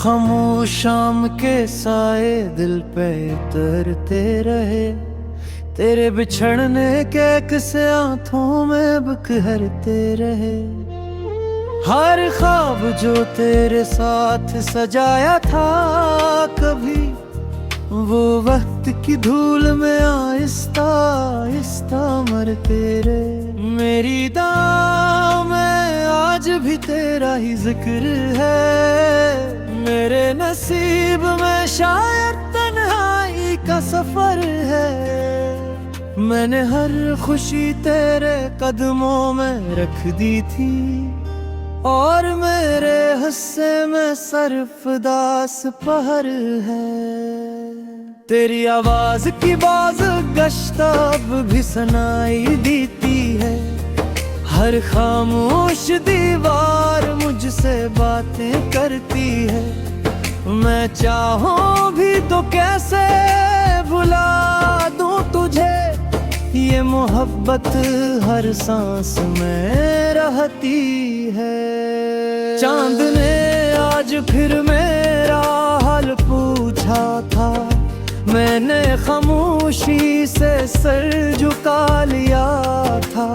खामोश शाम के साए दिल पे उतरते रहे, तेरे बिछड़ने के किस्से आंखों में बिखरते रहे। हर ख्वाब जो तेरे साथ सजाया था कभी, वो वक्त की धूल में आहिस्ता आहिस्ता मरते रहे। मेरी दाम में आज भी तेरा ही जिक्र है, मेरे नसीब में शायद तन्हाई का सफर है। मैंने हर खुशी तेरे कदमों में रख दी थी, और मेरे हिस्से में सिर्फ दास पहर है। तेरी आवाज की बाज गश्त अब भी सुनाई देती है, हर खामोश दीवार मुझसे बातें करती है। मैं चाहूं भी तो कैसे भुला दूं तुझे, ये मोहब्बत हर सांस में रहती है। चांद ने आज फिर मेरा हाल पूछा था, मैंने खामोशी से सर झुका लिया था।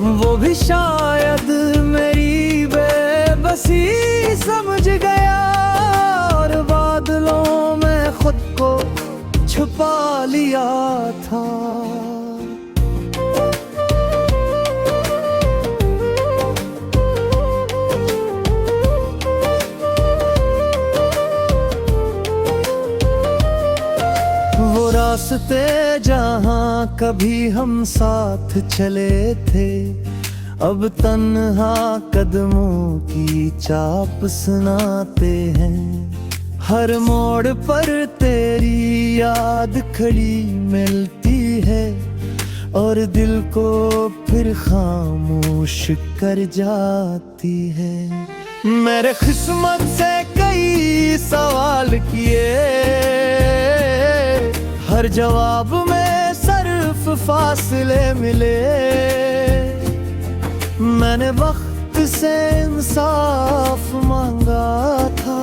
वो भी शायद मेरी बेबसी समझ गया, और बादलों में खुद को छुपा लिया था। वो रास्ते जहाँ कभी हम साथ चले थे, अब तन्हा कदमों की चाप सुनाते हैं। हर मोड़ पर तेरी याद खड़ी मिलती है, और दिल को फिर खामोश कर जाती है। मेरे किस्मत से कई सवाल किए, हर जवाब में सिर्फ फासले मिले। मैंने वक्त से इंसाफ मांगा था,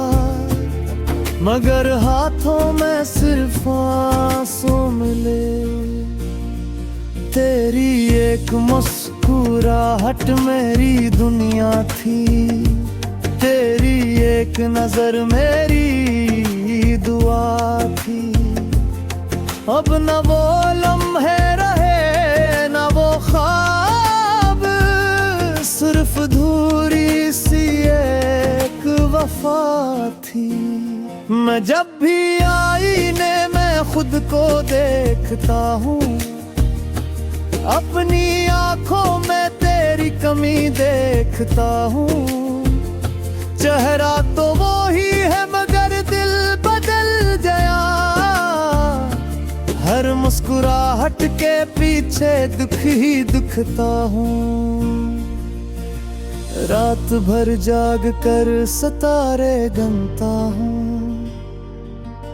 मगर हाथों में सिर्फ आंसू मिले। तेरी एक मुस्कुराहट मेरी दुनिया थी, तेरी एक नजर मेरी दुआ थी। अब न वो लम्हे रहे न वो ख्वाब, सिर्फ धूरी सी एक वफा थी। मैं जब भी आईने में खुद को देखता हूँ, अपनी आंखों में तेरी कमी देखता हूँ। चेहरा तो वो ही है मगर दिल बदल गया, हर मुस्कुराहट के पीछे दुख ही दुखता हूँ। रात भर जाग कर सितारे गिनता हूँ,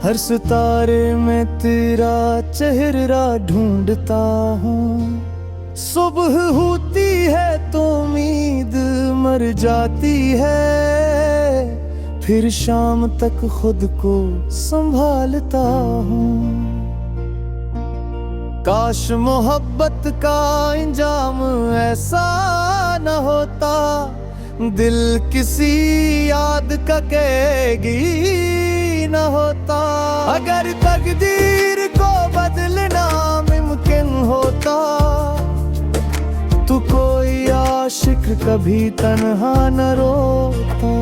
हर सितारे में तेरा चेहरा ढूंढता हूँ। सुबह होती है तो उम्मीद मर जाती है, फिर शाम तक खुद को संभालता हूँ। काश मोहब्बत का इंजाम ऐसा न होता, दिल किसी याद का कैदी न होता। अगर तकदीर को बदलना मुमकिन होता, तो कोई आशिक कभी तन्हा न रोता।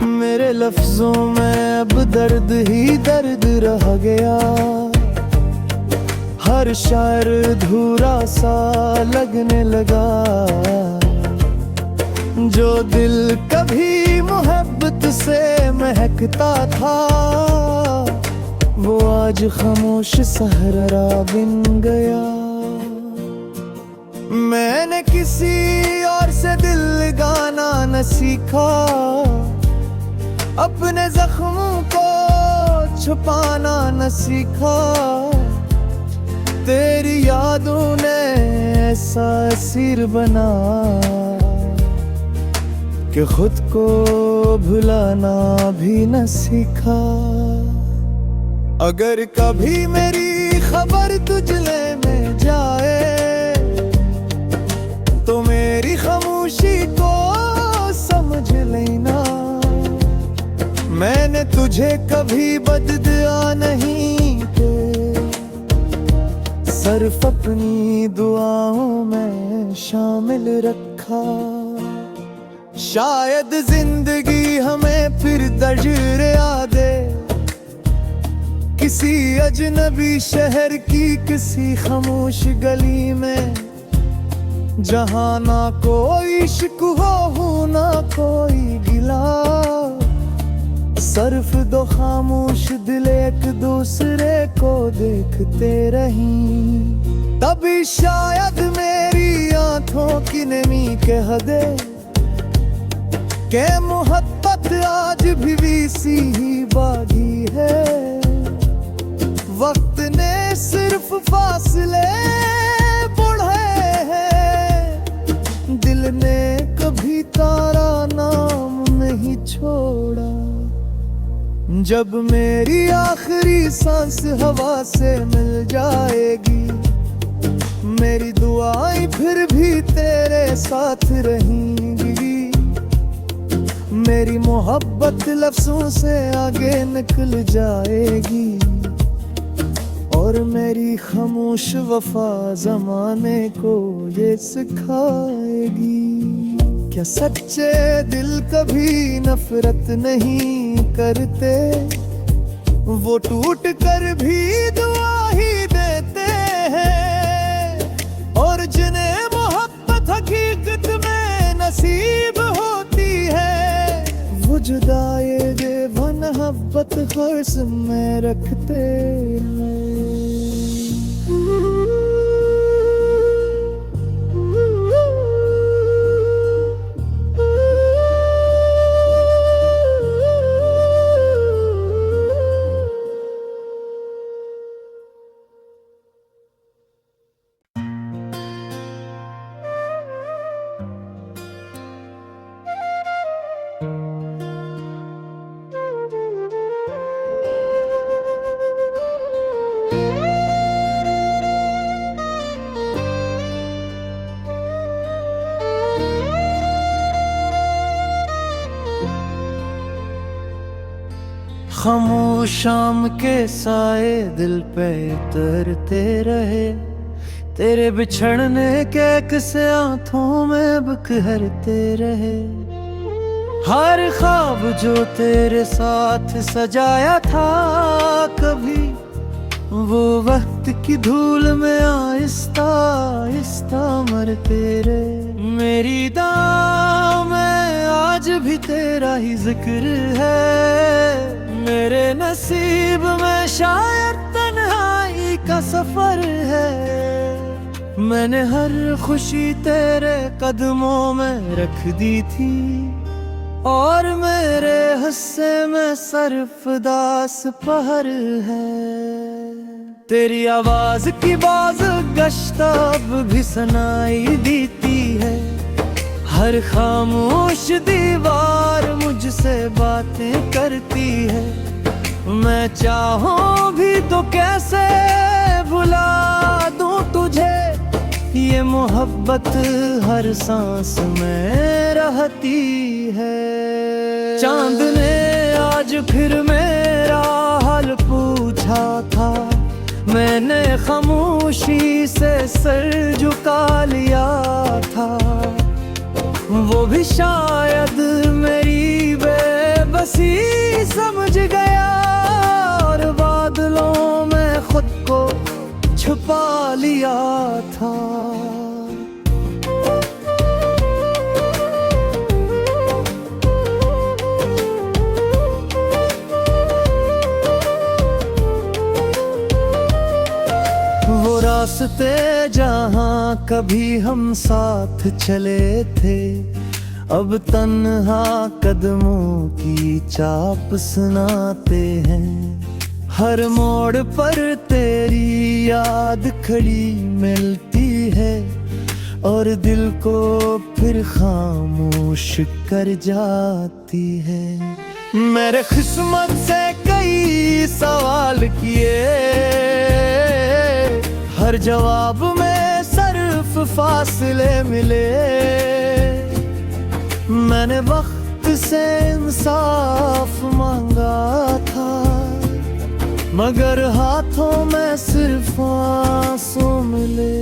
मेरे लफ्जों में अब दर्द ही दर्द रह गया, हर शायर अधूरा सा लगने लगा। जो दिल कभी मोहब्बत से महकता था, वो आज खामोश सहरा बिन गया। मैंने किसी और से दिल लगाना न सीखा, अपने जख्मों को छुपाना न सीखा। तेरी यादों ने ऐसा असीर बना कि खुद को भुलाना भी न सीखा। अगर कभी मेरी खबर तुझले में जाए तो मेरी खामोशी को समझ लेना। मैंने तुझे कभी बददुआ नहीं के, सिर्फ अपनी दुआओं में शामिल रखा। शायद जिंदगी हमें फिर दर्जा दे, किसी अजनबी शहर की किसी खामोश गली में, जहां ना कोई शिकवा हो ना कोई गिला, सिर्फ दो खामोश दिल एक दूसरे को देखते रहीं। तभी शायद मेरी आंखों की नमी कह दे के मोहब्बत आज भी सी ही बागी है। वक्त ने सिर्फ फासले बढ़ाए हैं, दिल ने कभी तारा नाम नहीं छोड़ा। जब मेरी आखिरी सांस हवा से मिल जाएगी, मेरी दुआएं फिर भी तेरे साथ रहेंगी। मेरी मोहब्बत लफ्जों से आगे निकल जाएगी, और मेरी खामोश वफा ज़माने को ये सिखाएगी। क्या सच्चे दिल कभी नफरत नहीं करते, वो टूट कर भी दुआ ही देते हैं। और जिन्हें मोहब्बत हकीकत में नसीब होती है, वो जुदाई मोहब्बत हर्ष में रखते हैं। खामोश शाम के साए दिल पे उतरते रहे, तेरे बिछड़ने के किस्से आंखों में बिखरते रहे। हर ख्वाब जो तेरे साथ सजाया था कभी, वो वक्त की धूल में आहिस्ता आहिस्ता मरते रहे। मेरी दाव में आज भी तेरा ही जिक्र है, मेरे नसीब में शायद तन्हाई का सफर है। मैंने हर खुशी तेरे कदमों में रख दी थी, और मेरे हिस्से में सिर्फ दास पहर है। तेरी आवाज की बाज गश्त अब भी सुनाई देती है, हर खामोश दीवार मुझसे बातें करती है। मैं चाहूं भी तो कैसे भुला दूं तुझे, ये मोहब्बत हर सांस में रहती है। चांद ने आज फिर मेरा हाल पूछा था, मैंने खामोशी से सर झुका लिया था। वो भी शायद मेरी बेबसी समझ गया, और बादलों में खुद को छुपा लिया था। वो रास्ते जहाँ कभी हम साथ चले थे, अब तन्हा कदमों की चाप सुनाते हैं। हर मोड़ पर तेरी याद खड़ी मिलती है, और दिल को फिर खामोश कर जाती है। मेरे किस्मत से कई सवाल किए, हर जवाब में सिर्फ फासले मिले। मैंने वक्त से इंसाफ मांगा था, मगर हाथों में सिर्फ आंसू मिले।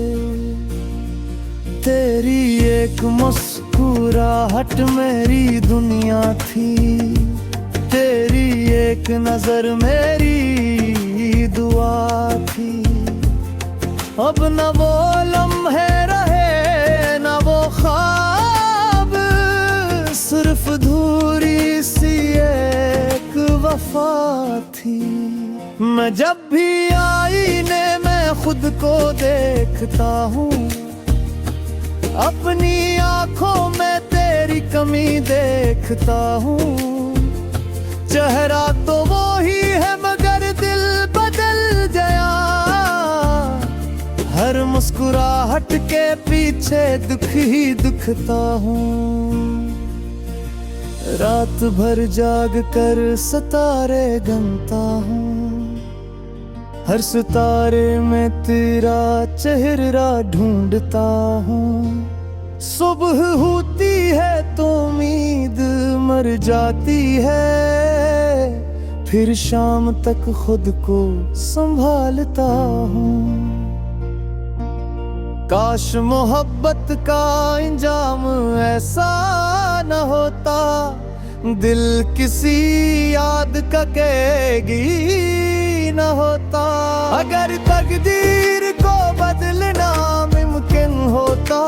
तेरी एक मुस्कुराहट मेरी दुनिया थी, तेरी एक नजर मेरी दुआ थी। अब न वो लम्हे रहे न वो ख्वाब, सिर्फ धूरी सी एक वफा थी। मैं जब भी आईने में खुद को देखता हूँ, अपनी आंखों में तेरी कमी देखता हूँ। चेहरा तो वो ही है मगर दिल बदल गया, हर मुस्कुराहट के पीछे दुख ही दुखता हूँ। रात भर जाग कर सितारे गिनता हूँ, हर सितारे में तेरा चेहरा ढूंढता हूँ। सुबह होती है तो उम्मीद मर जाती है, फिर शाम तक खुद को संभालता हूँ। काश मोहब्बत का इंजाम ऐसा न होता, दिल किसी याद का कैदी न होता। अगर तकदीर को बदलना मुमकिन होता,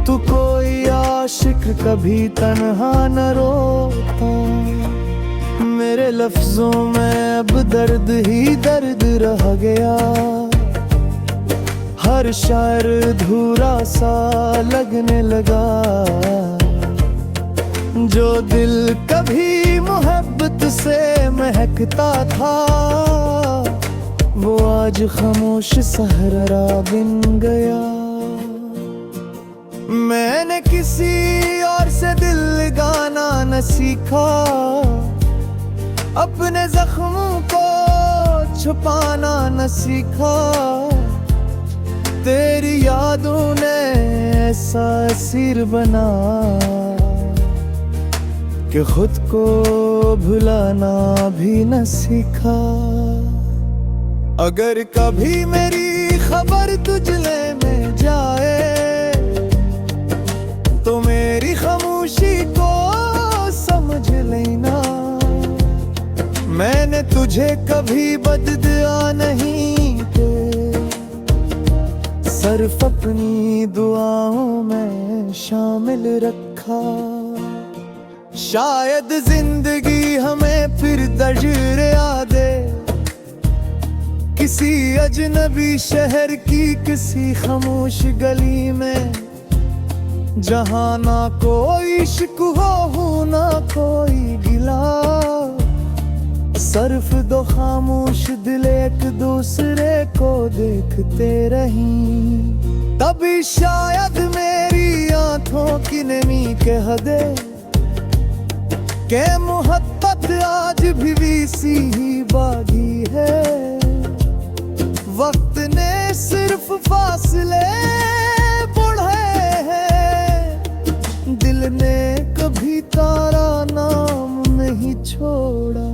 तो कोई आशिक कभी तन्हा न रोता। मेरे लफ्जों में अब दर्द ही दर्द रह गया, हर शायर अधूरा सा लगने लगा। जो दिल कभी मोहब्बत से महकता था, वो आज खामोश सहरा बिन गया। मैंने किसी और से दिल लगाना न सीखा, अपने जख्मों को छुपाना न सीखा। तेरी यादों ने ऐसा असीर बना कि खुद को भुलाना भी न सीखा। अगर कभी मेरी खबर तुझले में जाए, तो मेरी खामोशी को समझ लेना। मैंने तुझे कभी बददुआ नहीं दे, सिर्फ अपनी दुआओं में शामिल रखा। शायद जिंदगी हमें फिर दर्ज यादे, किसी अजनबी शहर की किसी खामोश गली में, जहाँ ना कोई शिकवा हो ना कोई गिला। सिर्फ दो खामोश दिल एक दूसरे को देखते रहीं, तभी शायद मेरी आंखों की नमी कह दे के मोहब्बत आज भी सी ही बागी है। वक्त ने सिर्फ फासले बढ़ाए हैं, दिल ने कभी तारा नाम नहीं छोड़ा।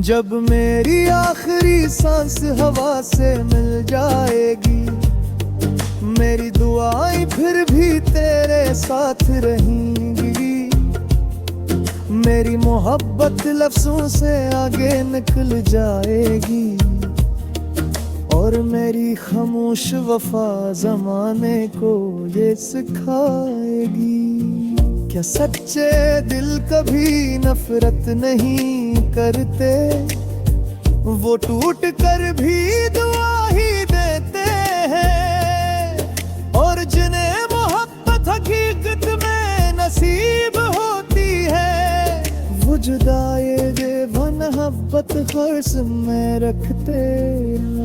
जब मेरी आखिरी सांस हवा से मिल जाएगी, मेरी दुआएं फिर भी तेरे साथ रहेंगी। मेरी मोहब्बत लफ्जों से आगे निकल जाएगी, और मेरी खामोश वफा जमाने को ये सिखाएगी। क्या सच्चे दिल कभी नफरत नहीं करते, वो टूट कर भी दुआ ही देते हैं। और जिन्हें मोहब्बत हकीकत में नसीब होती है, वो जुदाई बेमोहब्बत ख्वाहिश में रखते हैं।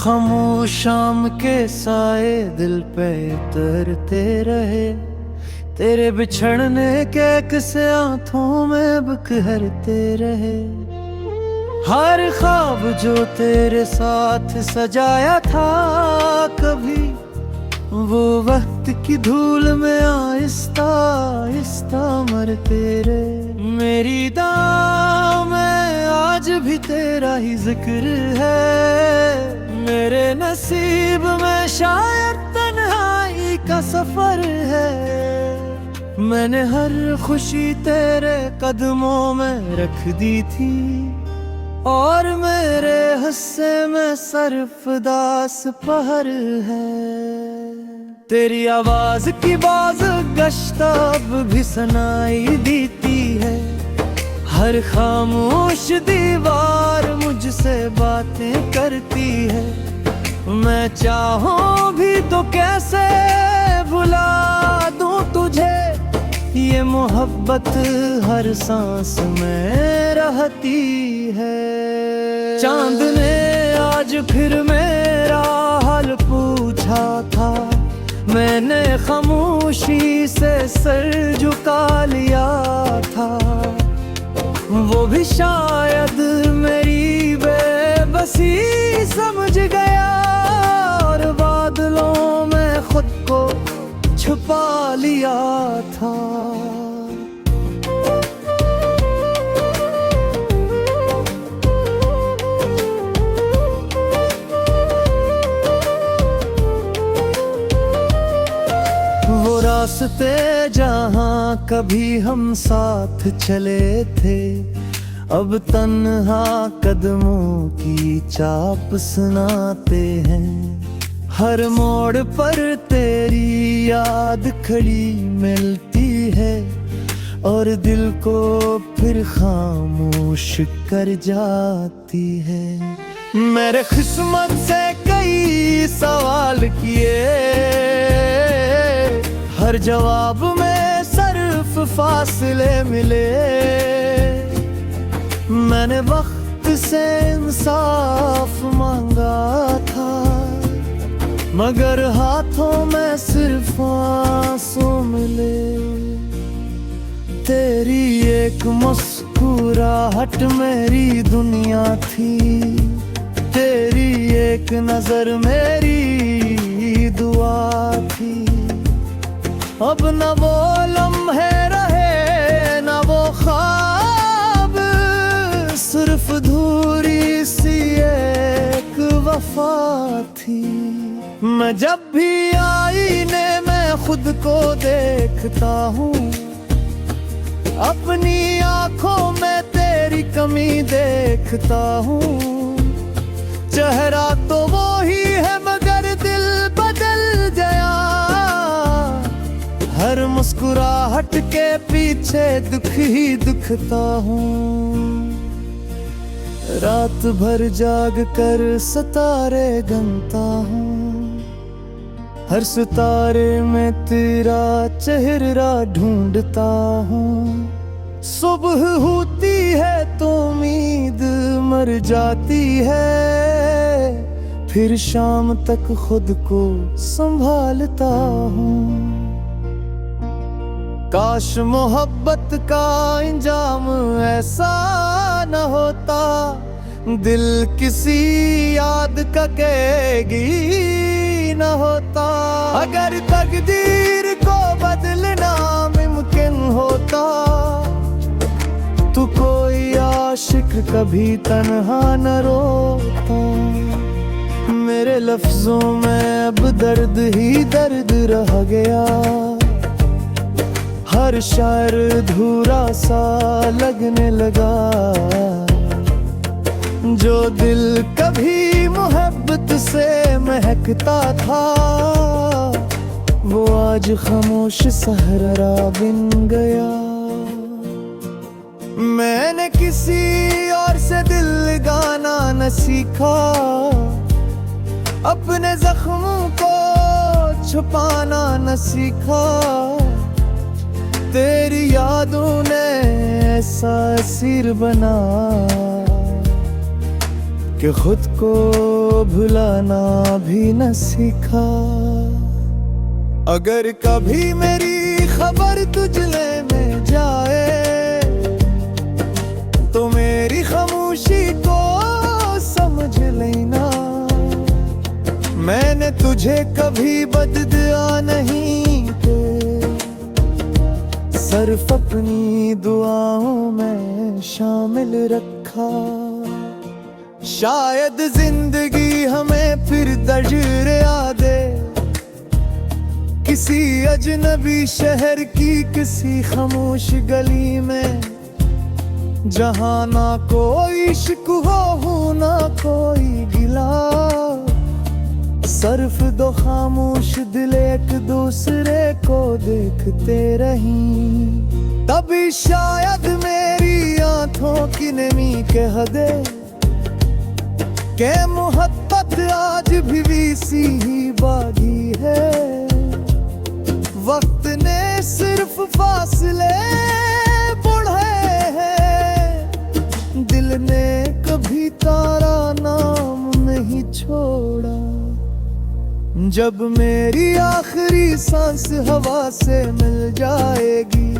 खामोश शाम के साए दिल पे उतरते रहे, तेरे बिछड़ने के किस्से आंखों में बिखरते रहे। हर ख्वाब जो तेरे साथ सजाया था कभी, वो वक्त की धूल में आहिस्ता आहिस्ता मरते रहे। मेरी दाव में आज भी तेरा ही जिक्र है, मेरे नसीब में शायद तन्हाई का सफर है। मैंने हर खुशी तेरे कदमों में रख दी थी, और मेरे हिस्से में सिर्फ दास पहर है। तेरी आवाज की बाज गश्त अब भी सुनाई देती है, हर खामोश दीवार मुझसे बातें करती है। मैं चाहूं भी तो कैसे भुला दूं तुझे, ये मोहब्बत हर सांस में रहती है। चांद ने आज फिर मेरा हाल पूछा था, मैंने खामोशी से सर झुका लिया था। वो भी शायद मेरी बेबसी समझ गया, और बादलों में खुद को छुपा लिया था। वो रास्ते जहाँ कभी हम साथ चले थे, अब तन्हा कदमों की चाप सुनाते हैं। हर मोड़ पर तेरी याद खड़ी मिलती है, और दिल को फिर खामोश कर जाती है। मेरे किस्मत से कई सवाल किए, हर जवाब में सिर्फ फासले मिले। मैंने वक्त से इंसाफ मांगा था, मगर हाथों में सिर्फ आंसू मिले। तेरी एक मुस्कुराहट मेरी दुनिया थी, तेरी एक नजर मेरी दुआ थी। अब न वो लम्हे रहे न वो ख्वाब, सिर्फ धूरी सी एक वफा थी। मैं जब भी आईने में खुद को देखता हूँ, अपनी आंखों में तेरी कमी देखता हूँ। चेहरा तो वो ही है मगर दिल बदल गया, हर मुस्कुराहट के पीछे दुख ही दुखता हूँ। रात भर जाग कर सितारे गिनता हूँ, हर सितारे में तेरा चेहरा ढूंढता हूँ। सुबह होती है तो उम्मीद मर जाती है, फिर शाम तक खुद को संभालता हूँ। काश मोहब्बत का इंजाम ऐसा न होता, दिल किसी याद का कैदी न होता। अगर तकदीर को बदलना मुमकिन होता, तो कोई आशिक कभी तन्हा न रोता। मेरे लफ्जों में अब दर्द ही दर्द रह गया, हर शायर अधूरा सा लगने लगा। जो दिल कभी मोहब्बत से महकता था, वो आज खामोश सहरा बिन गया। मैंने किसी और से दिल लगाना न सीखा, अपने जख्मों को छुपाना न सीखा। तेरी यादों ने ऐसा असीर बना कि खुद को भुलाना भी न सीखा। अगर कभी मेरी खबर तुझले में जाए तो मेरी खामोशी को समझ लेना। मैंने तुझे कभी बददुआ नहीं दे, सिर्फ अपनी दुआओं में शामिल रखा। शायद जिंदगी हमें फिर तजुर्बा दे, किसी अजनबी शहर की किसी खामोश गली में, जहाँ ना कोई इश्क हो ना कोई गिला। सिर्फ दो खामोश दिल एक दूसरे को देखते रहीं। तभी शायद मेरी आंखों की नमी कह दे के मोहब्बत आज भी सी ही बागी है। वक्त ने सिर्फ फासले बढ़े हैं, दिल ने कभी तारा नाम नहीं छोड़ा। जब मेरी आखिरी सांस हवा से मिल जाएगी,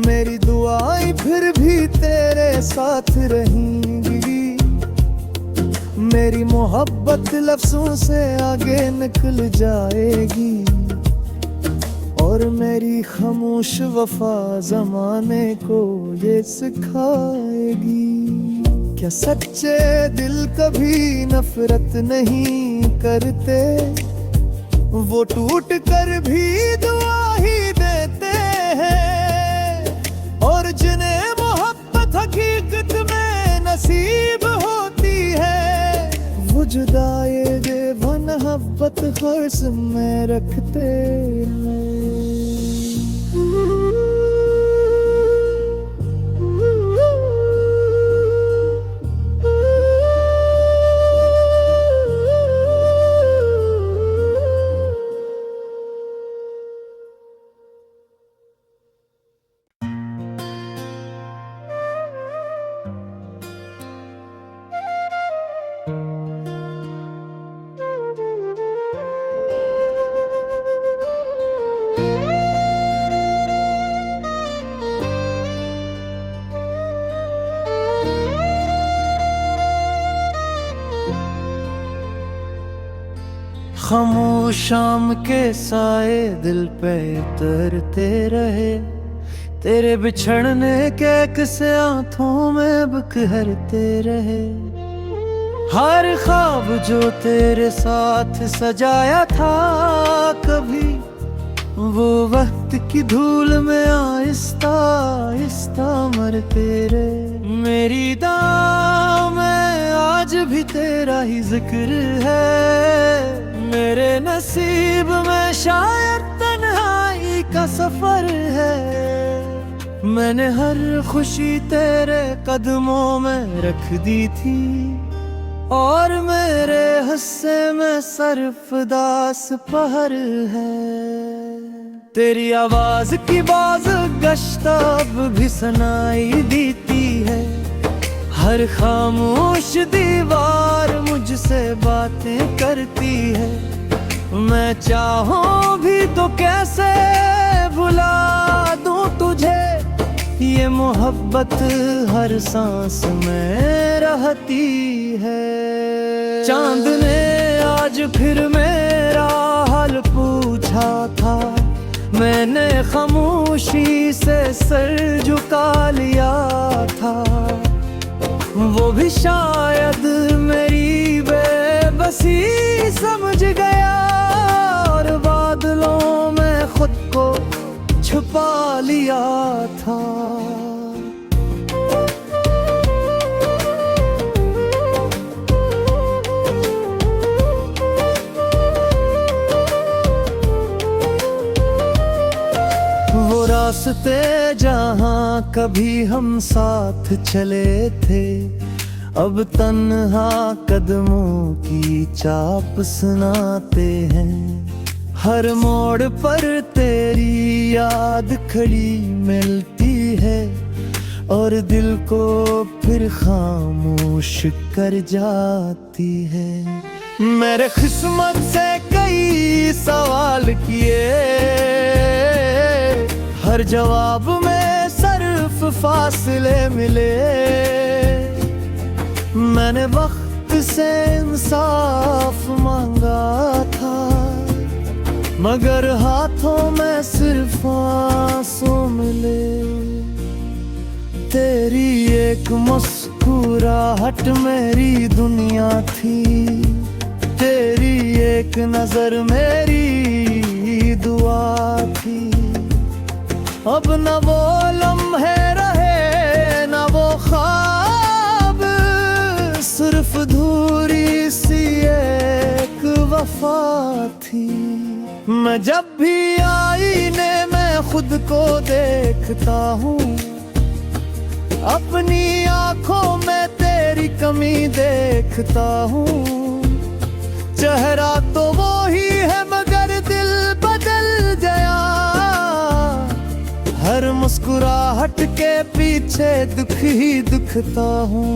मेरी दुआएं फिर भी तेरे साथ रहेंगी। मेरी मोहब्बत लफ्जों से आगे निकल जाएगी, और मेरी खामोश वफा ज़माने को ये सिखाएगी। क्या सच्चे दिल कभी नफरत नहीं करते, वो टूट कर भी दुआ ही देते हैं। और जिन्हें मोहब्बत हकीकत में नसीब होती है, वो जुदाई बेमोहब्बत हर्ष में रखते हैं। खामोश शाम के साए दिल पे उतरते रहे, तेरे बिछड़ने के किस्से आंखों में बिखरते रहे। हर ख्वाब जो तेरे साथ सजाया था कभी, वो वक्त की धूल में आहिस्ता आहिस्ता मरते रहे। मेरी दाम में आज भी तेरा ही जिक्र है, मेरे नसीब में शायद तन्हाई का सफर है। मैंने हर खुशी तेरे कदमों में रख दी थी, और मेरे हिस्से में सिर्फ दास पहर है। तेरी आवाज की बाज गश्त अब भी सुनाई देती है, हर खामोश दीवार मुझसे बातें करती है। मैं चाहूं भी तो कैसे भुला दूं तुझे, ये मोहब्बत हर सांस में रहती है। चांद ने आज फिर मेरा हाल पूछा था, मैंने खामोशी से सर झुका लिया था। वो भी शायद मेरी बेबसी समझ गया, और बादलों में खुद को छुपा लिया था। वो रास्ते जहाँ कभी हम साथ चले थे, अब तन्हा कदमों की चाप सुनाते हैं। हर मोड़ पर तेरी याद खड़ी मिलती है, और दिल को फिर खामोश कर जाती है। मेरे किस्मत से कई सवाल किए, हर जवाब में सिर्फ फासले मिले। मैंने वक्त से इंसाफ मांगा था, मगर हाथों में सिर्फ आंसू मिले। तेरी एक मुस्कुराहट मेरी दुनिया थी, तेरी एक नजर मेरी दुआ थी। अब न वो लम्हे रहे न वो ख्वाब, सिर्फ धूरी सी एक वफा थी। मैं जब भी आईने में खुद को देखता हूँ, अपनी आंखों में तेरी कमी देखता हूँ। चेहरा तो वो ही है मगर दिल बदल गया, हर मुस्कुराहट के पीछे दुख ही दिखता हूँ।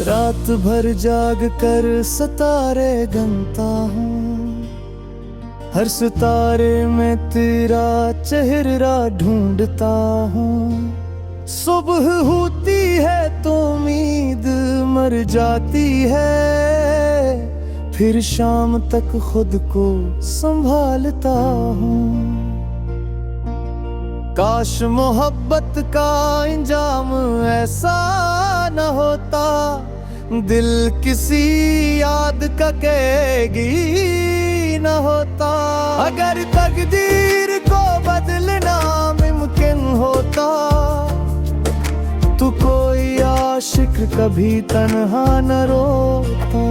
रात भर जाग कर सितारे गिनता हूँ, हर सितारे में तेरा चेहरा ढूंढता हूँ। सुबह होती है तो उम्मीद मर जाती है, फिर शाम तक खुद को संभालता हूँ। काश मोहब्बत का इंजाम ऐसा न होता, दिल किसी याद का कैदी न होता। अगर तकदीर को बदलना मुमकिन होता, तो कोई आशिक कभी तन्हा न रोता।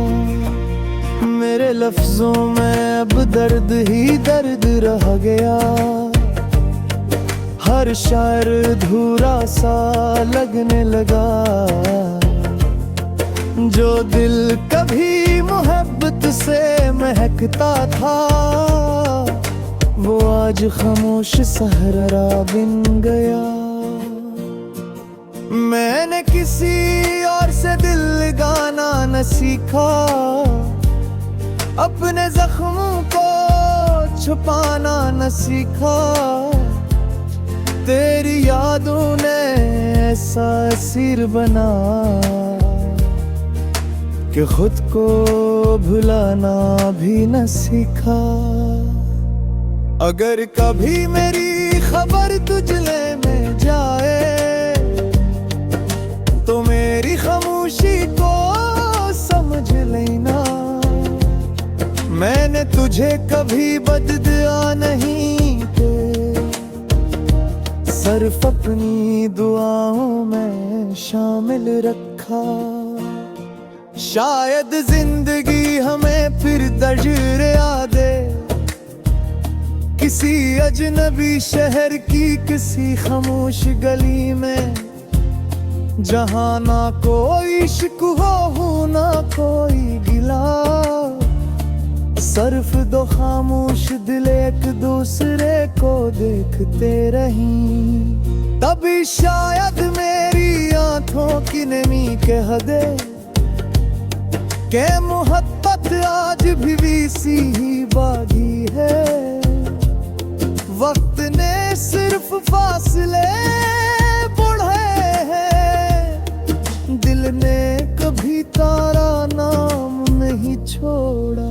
मेरे लफ्जों में अब दर्द ही दर्द रह गया, हर शायर अधूरा सा लगने लगा। जो दिल कभी मोहब्बत से महकता था, वो आज खामोश सहरा बिन गया। मैंने किसी और से दिल लगाना न सीखा, अपने जख्मों को छुपाना न सीखा। तेरी यादों ने ऐसा असीर बना कि खुद को भुलाना भी न सीखा। अगर कभी मेरी खबर तुझले में जाए, तो मेरी खामोशी को समझ लेना। मैंने तुझे कभी बददुआ नहीं के, सिर्फ अपनी दुआओं में शामिल रखा। शायद जिंदगी हमें फिर दर्जा दे, किसी अजनबी शहर की किसी खामोश गली में, जहाँ ना कोई शिकवा हो ना कोई गिला। सिर्फ दो खामोश दिल एक दूसरे को देखते रहीं, तभी शायद मेरी आंखों की नमी कह दे के मोहब्बत आज भी सी ही बागी है। वक्त ने सिर्फ फासले बढ़े हैं, दिल ने कभी तारा नाम नहीं छोड़ा।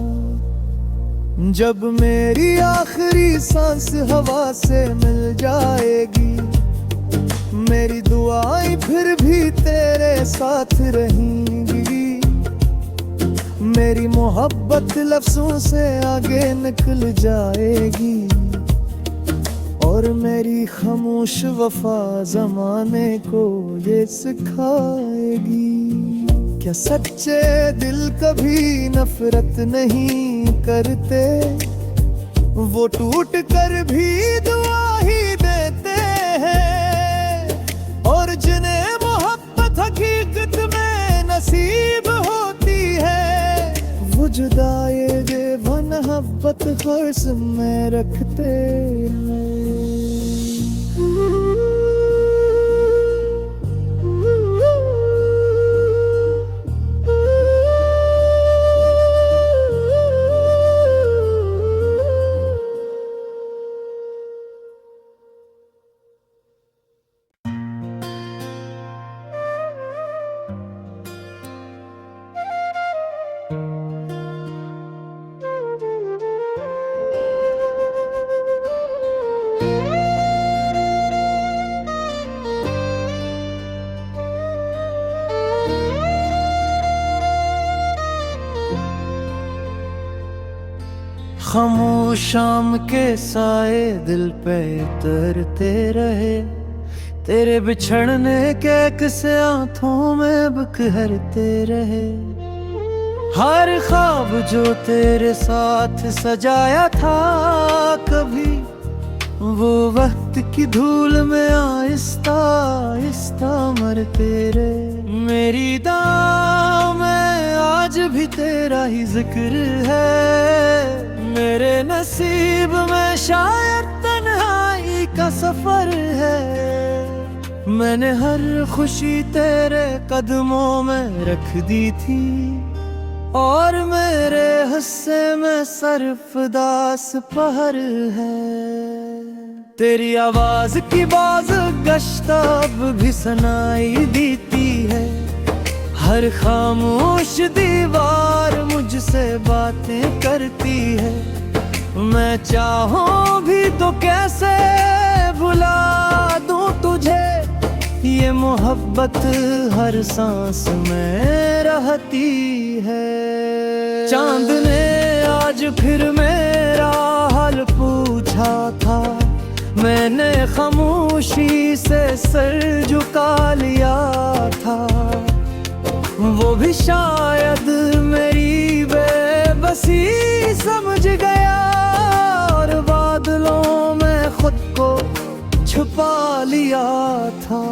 जब मेरी आखिरी सांस हवा से मिल जाएगी, मेरी दुआएं फिर भी तेरे साथ रहेंगी। मेरी मोहब्बत लफ्जों से आगे निकल जाएगी, और मेरी खामोश वफा ज़माने को ये सिखाएगी। क्या सच्चे दिल कभी नफरत नहीं करते, वो टूट कर भी दुआ ही देते हैं। और जिन्हें मोहब्बत हकीकत में नसीब होती है, वो जुदाई मोहब्बत ख्वाहिश में रखते हैं। खामोश शाम के साए दिल पे उतरते रहे, तेरे बिछड़ने के किस्से आंखों में बिखरते रहे। हर ख्वाब जो तेरे साथ सजाया था कभी, वो वक्त की धूल में आहिस्ता आहिस्ता मरते रहे। मेरी दाव में आज भी तेरा ही जिक्र है, मेरे नसीब में शायद तन्हाई का सफर है। मैंने हर खुशी तेरे कदमों में रख दी थी, और मेरे हिस्से में सिर्फ दास पहर है। तेरी आवाज की बाज गश्त अब भी सुनाई देती है, हर खामोश दीवार मुझसे बातें करती है। मैं चाहूं भी तो कैसे भुला दूं तुझे, ये मोहब्बत हर सांस में रहती है। चांद ने आज फिर मेरा हाल पूछा था, मैंने खामोशी से सर झुका लिया था। वो भी शायद मेरी बेबसी समझ गया, और बादलों में खुद को छुपा लिया था।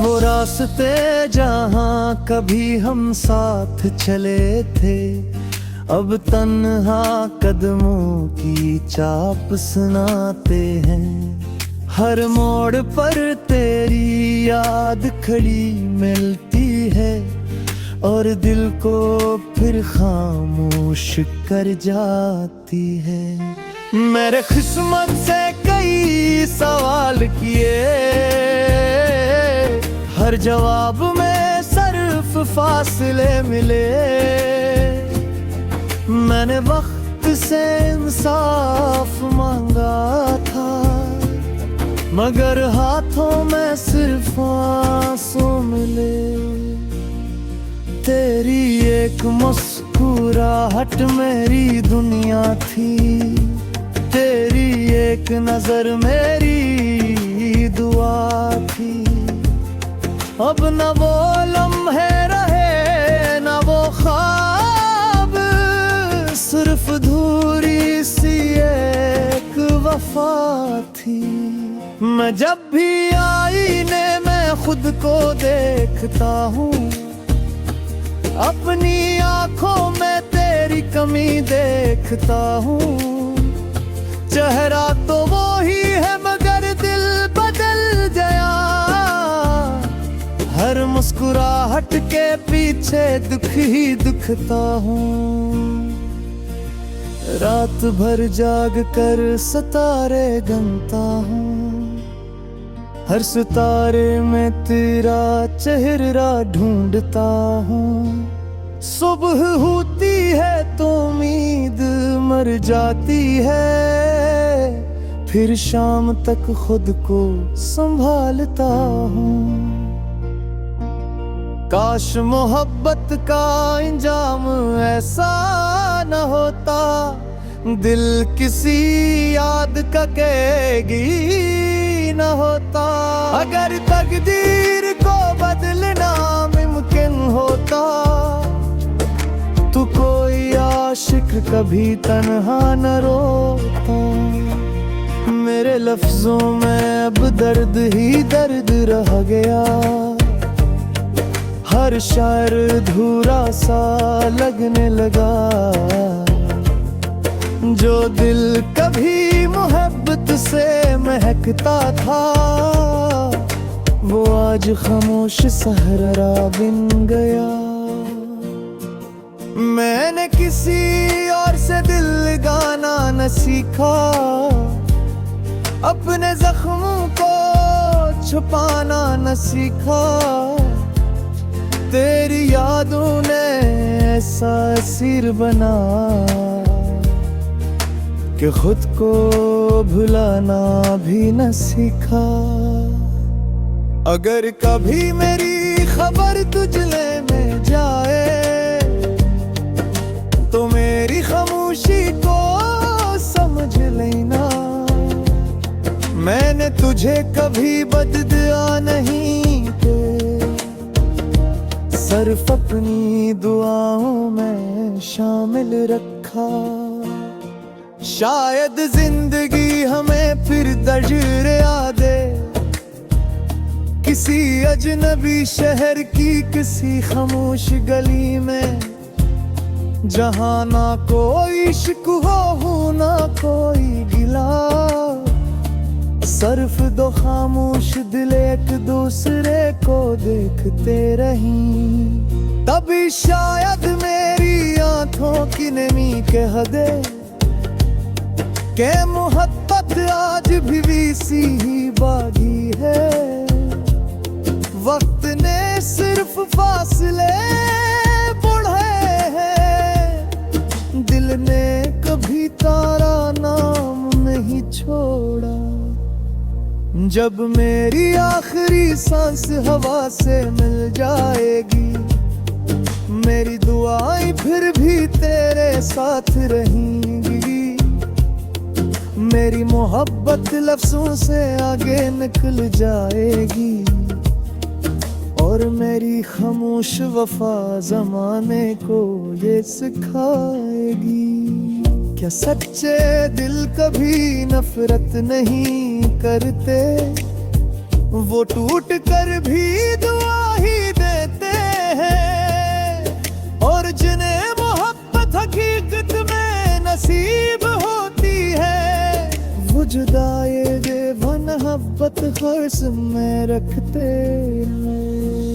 वो रास्ते जहाँ कभी हम साथ चले थे, अब तन्हा कदमों की चाप सुनाते हैं। हर मोड़ पर तेरी याद खड़ी मिलती है, और दिल को फिर खामोश कर जाती है। मेरे किस्मत से कई सवाल किए, हर जवाब में सिर्फ फासले मिले। मैंने वक्त से इंसाफ मांगा था, मगर हाथों में सिर्फ आंसू मिले। तेरी एक मुस्कुराहट मेरी दुनिया थी, तेरी एक नजर मेरी दुआ थी। अब न वो लम्हे रहे न वो ख्वाब, सिर्फ धूरी सी एक वफा थी। मैं जब भी आईने में खुद को देखता हूँ, अपनी आंखों में तेरी कमी देखता हूँ। चेहरा तो वो ही है मगर दिल बदल गया, हर मुस्कुराहट के पीछे दुख ही दुखता हूँ। रात भर जाग कर सितारे गिनता हूँ, हर सितारे में तेरा चेहरा ढूंढता हूँ। सुबह होती है तो उम्मीद मर जाती है, फिर शाम तक खुद को संभालता हूँ। काश मोहब्बत का इंजाम ऐसा न होता, दिल किसी याद का कैदी न होता। अगर तकदीर को बदलना मुमकिन होता, तो कोई आशिक कभी तन्हा न रोता। मेरे लफ्जों में अब दर्द ही दर्द रह गया, हर शायर अधूरा सा लगने लगा। जो दिल कभी मोहब्बत से महकता था, वो आज खामोश सहरा बिन गया। मैंने किसी और से दिल लगाना न सीखा, अपने जख्मों को छुपाना न सीखा। तेरी यादों ने ऐसा असीर बना कि खुद को भुलाना भी न सीखा। अगर कभी मेरी खबर तुझले में जाए तो मेरी खामोशी को समझ लेना। मैंने तुझे कभी बददुआ नहीं दे, सिर्फ अपनी दुआओं में शामिल रखा। शायद जिंदगी हमें फिर दर्ज यादे, किसी अजनबी शहर की किसी खामोश गली में, जहां ना कोई इश्क हो ना कोई गिला। सिर्फ दो खामोश दिल एक दूसरे को देखते रहीं। तभी शायद मेरी आंखों की नमी कह दे के मोहब्बत आज भी सी ही बागी है। वक्त ने सिर्फ फासले बढ़े हैं, दिल ने कभी तारा नाम नहीं छोड़ा। जब मेरी आखिरी सांस हवा से मिल जाएगी, मेरी दुआएं फिर भी तेरे साथ रहेंगी। मेरी मोहब्बत लफ्जों से आगे निकल जाएगी, और मेरी खामोश वफा जमाने को ये सिखाएगी। क्या सच्चे दिल कभी नफरत नहीं करते, वो टूट कर भी दुआ ही देते हैं। और जिन्हें मोहब्बत हकीकत में नसीब होती है, वो जुदाई बेवफा मोहब्बत हर्ष में रखते हैं।